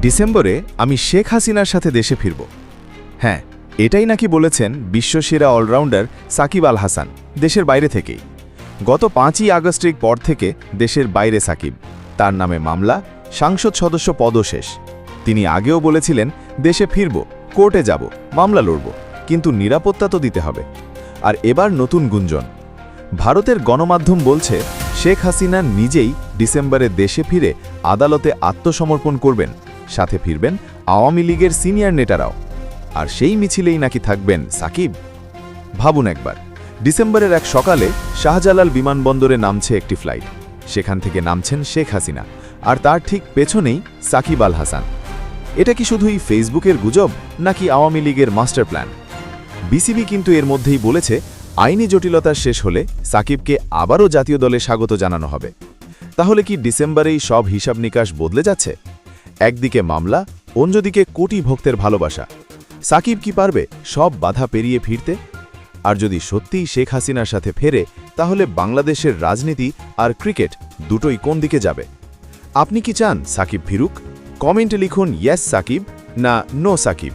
ডিসেম্বরে আমি শেখ হাসিনার সাথে দেশে ফিরব। হ্যাঁ, এটাই নাকি বলেছেন বিশ্বসেরা অলরাউন্ডার সাকিব আল হাসান দেশের বাইরে থেকেই। গত 5ই আগস্টের পর থেকে দেশের বাইরে সাকিব, তার নামে মামলা, সাংসদ সদস্য পদও শেষ। তিনি আগেও বলেছিলেন দেশে ফিরব, কোর্টে যাব, মামলা লড়ব, কিন্তু নিরাপত্তা তো দিতে হবে। আর এবার নতুন গুঞ্জন, ভারতের গণমাধ্যম বলছে শেখ হাসিনা নিজেই ডিসেম্বরে দেশে ফিরে আদালতে আত্মসমর্পণ করবেন, সাথে ফিরবেন আওয়ামী লীগের সিনিয়র নেতারাও। আর সেই মিছিলেই নাকি থাকবেন সাকিব। ভাবুন একবার, ডিসেম্বরের এক সকালে শাহজালাল বিমানবন্দরে নামছে একটি ফ্লাইট, সেখান থেকে নামছেন শেখ হাসিনা, আর তার ঠিক পেছনেই সাকিব আল হাসান। এটা কি শুধুই ফেসবুকের গুজব, নাকি আওয়ামী লীগের মাস্টার প্ল্যান? বিসিবি কিন্তু এর মধ্যেই বলেছে আইনি জটিলতা শেষ হলে সাকিবকে আবারও জাতীয় দলে স্বাগত জানানো হবে। তাহলে কি ডিসেম্বরেই সব হিসাব নিকাশ বদলে যাচ্ছে? একদিকে মামলা, অন্যদিকে কোটি ভক্তের ভালোবাসা। সাকিব কি পারবে সব বাধা পেরিয়ে ফিরতে? আর যদি সত্যিই শেখ হাসিনার সাথে ফেরে, তাহলে বাংলাদেশের রাজনীতি আর ক্রিকেট দুটোই কোন দিকে যাবে? আপনি কি চান সাকিব ফিরুক? কমেন্টে লিখুন ইয়েস সাকিব না নো সাকিব।